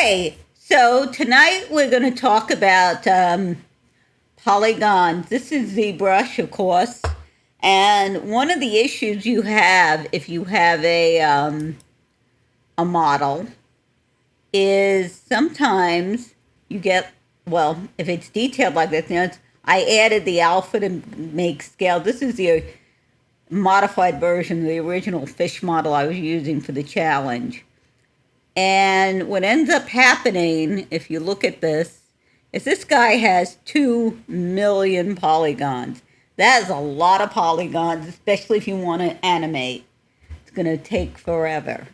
Okay, so tonight we're going to talk about polygons. This is Zbrush, of course, and one of the issues you have if you have a model is sometimes you get, well, if it's detailed like this, I added the alpha to make scale. This is the modified version of the original fish model I was using for the challenge. And what ends up happening, if you look at this, is this guy has 2 million polygons. That is a lot of polygons, especially if you want to animate. It's going to take forever.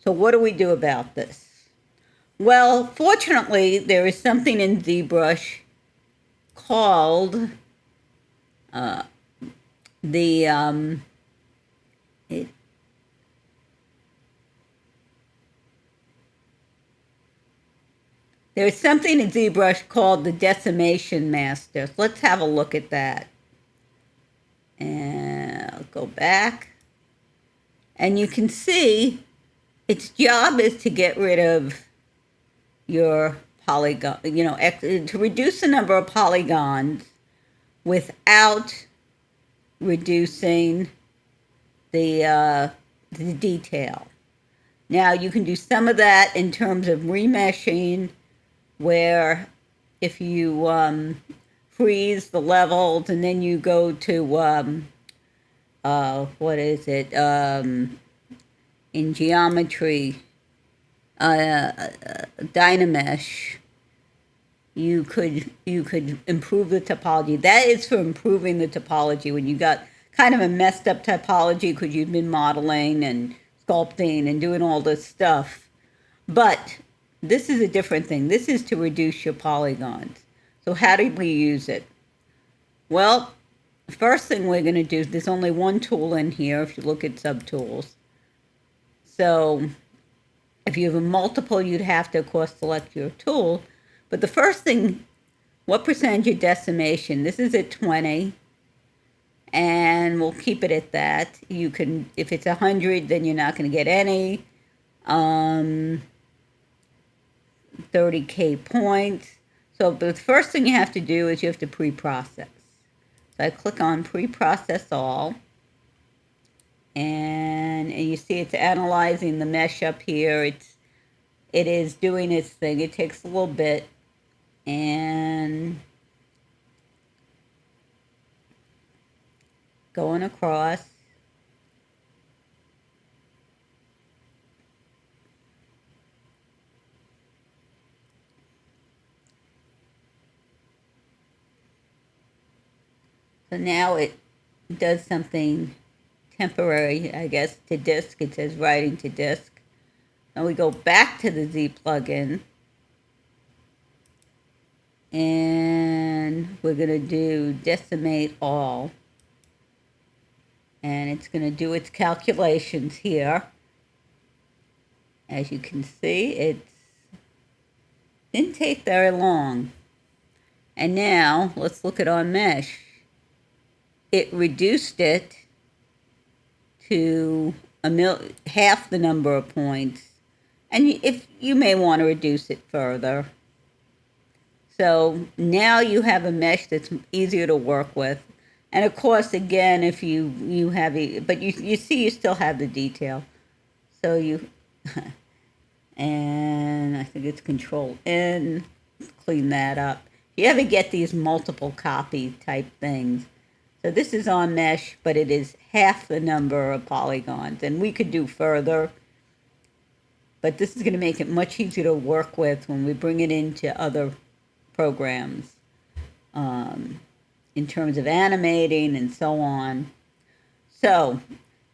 So what do we do about this? Well, fortunately, there is something in Zbrush called there's something in Zbrush called the Decimation Master. So let's have a look at that. And I'll go back. And you can see its job is to get rid of your polygon, to reduce the number of polygons without reducing the detail. Now, you can do some of that in terms of remeshing, where if you freeze the levels and then you go to, in geometry, Dynamesh, you could improve the topology. That is for improving the topology when you got kind of a messed up topology because you've been modeling and sculpting and doing all this stuff. But this is a different thing. This is to reduce your polygons. So how do we use it? Well, the first thing we're going to do, there's only one tool in here if you look at subtools. So if you have a multiple, you'd have to, of course, select your tool. But the first thing, what percentage of decimation? This is at 20. And we'll keep it at that. You can, if it's 100, then you're not going to get any. 30K points. So the first thing you have to do is you have to pre-process. So I click on pre-process all. And you see it's analyzing the mesh up here. It is doing its thing. It takes a little bit. And going across. So now it does something temporary, I guess, to disk. It says writing to disk. Now we go back to the Z plugin. And we're going to do decimate all. And it's going to do its calculations here. As you can see, it didn't take very long. And now, let's look at our mesh. It reduced it to half the number of points. And if you may want to reduce it further. So now you have a mesh that's easier to work with. And of course, again, if you have but you see you still have the detail. So you, and I think it's Control N, clean that up. You ever get these multiple copy type things? So this is on mesh, but it is half the number of polygons. And we could do further, but this is going to make it much easier to work with when we bring it into other programs. In terms of animating and so on. So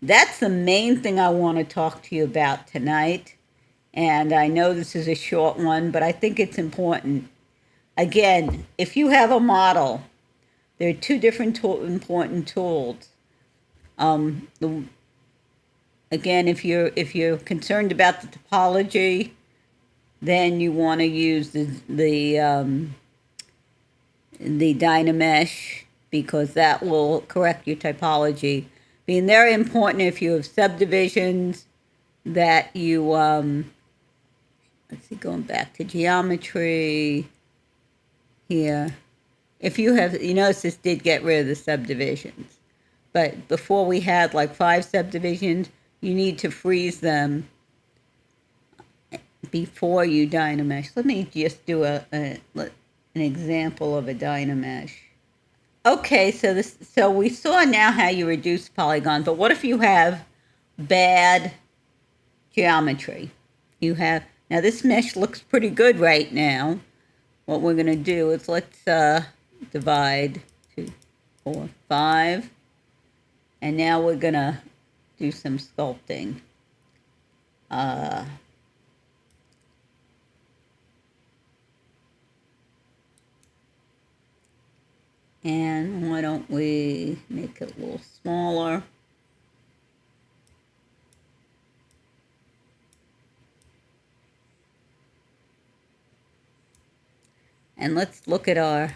that's the main thing I want to talk to you about tonight. And I know this is a short one, but I think it's important. Again, if you have a model, there are two different important tools. Again, if you're concerned about the topology, then you want to use the Dynamesh, because that will correct your typology. Being very important if you have subdivisions that you let's see, going back to geometry here. If you have, you notice this did get rid of the subdivisions. But before we had like 5 subdivisions, you need to freeze them before you Dynamesh. Let me just do an example of a Dynamesh. Okay, so we saw now how you reduce polygons, but what if you have bad geometry? You have, now this mesh looks pretty good right now. What we're going to do is let's divide 2, 4, 5. And now we're going to do some sculpting. And why don't we make it a little smaller? And let's look at our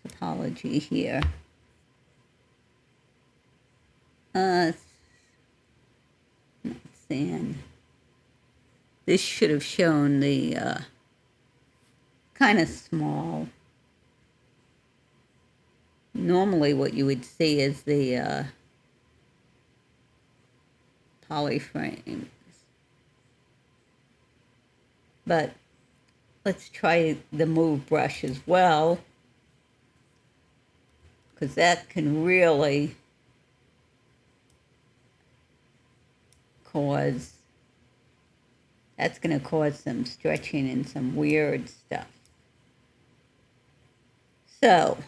topology here. Not sand. This should have shown the kind of small. Normally what you would see is the polyframes. But let's try the move brush as well, because that can really cause, that's going to cause some stretching and some weird stuff. So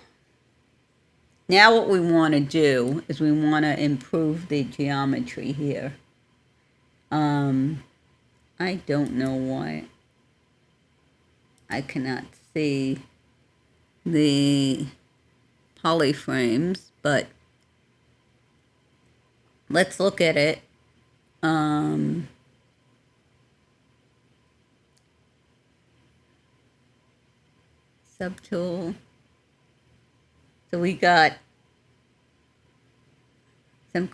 now what we want to do is we want to improve the geometry here. I don't know why I cannot see the polyframes, but let's look at it. Subtool. So we got some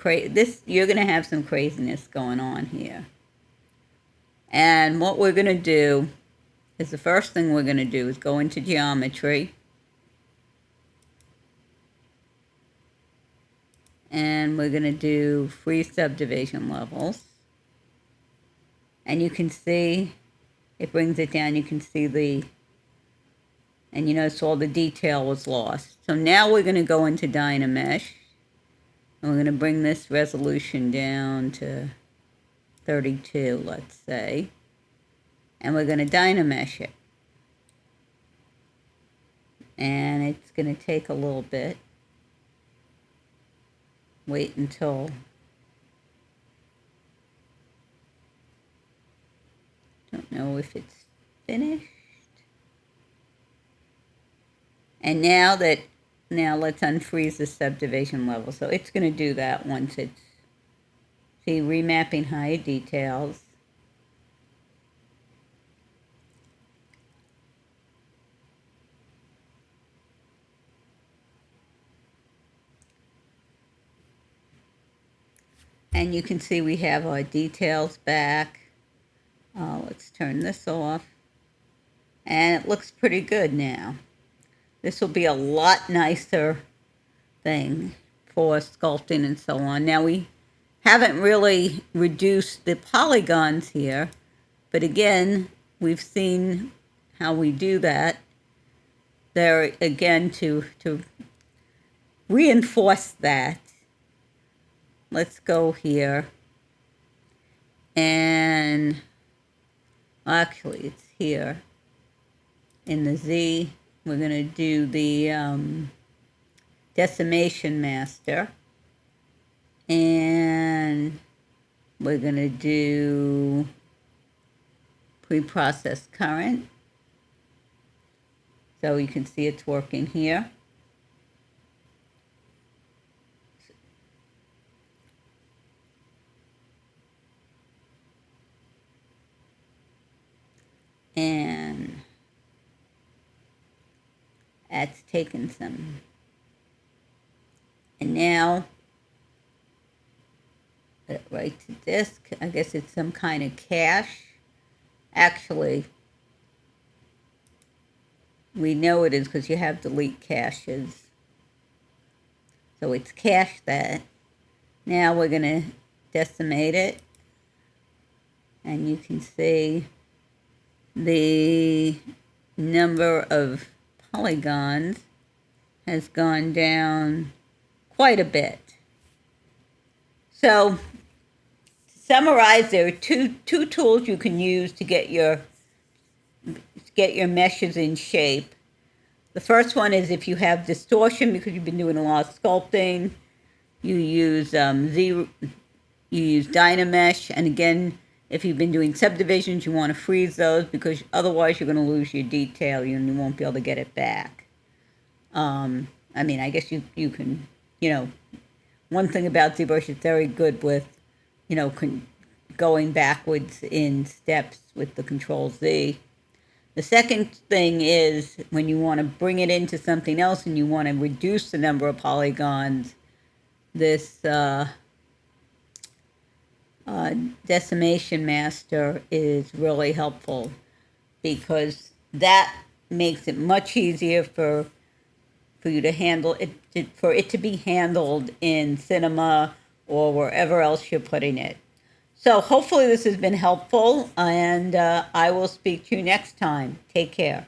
you're going to have some craziness going on here. And what we're going to do is, the first thing we're going to do is go into geometry. And we're going to do free subdivision levels. And you can see, it brings it down. You can see and you notice all the detail was lost. So now we're going to go into Dynamesh. And we're going to bring this resolution down to 32, let's say. And we're going to Dynamesh it. And it's going to take a little bit. Wait until, don't know if it's finished. And now let's unfreeze the subdivision level. So it's going to do that once it's, see, remapping high details. And you can see we have our details back. Let's turn this off. And it looks pretty good now. This will be a lot nicer thing for sculpting and so on. Now we haven't really reduced the polygons here, but again, we've seen how we do that. There again, to reinforce that, let's go here, and actually it's here in the Z. We're going to do the Decimation Master, and we're going to do preprocessed current. So you can see it's working here. And that's taken some. And now, right to disk, I guess it's some kind of cache actually, we know it is because you have delete caches. So it's cached that. Now we're going to decimate it. And you can see the number of polygons has gone down quite a bit. So, to summarize, there are two tools you can use to get your meshes in shape. The first one is if you have distortion because you've been doing a lot of sculpting. You use Dynamesh, and again, if you've been doing subdivisions, you want to freeze those because otherwise you're going to lose your detail and you won't be able to get it back. I mean, I guess you can, one thing about Zbrush is very good with, going backwards in steps with the Control Z. The second thing is when you want to bring it into something else and you want to reduce the number of polygons, this Decimation Master is really helpful because that makes it much easier for you to handle it, for it to be handled in Cinema or wherever else you're putting it. So hopefully this has been helpful, and I will speak to you next time. Take care.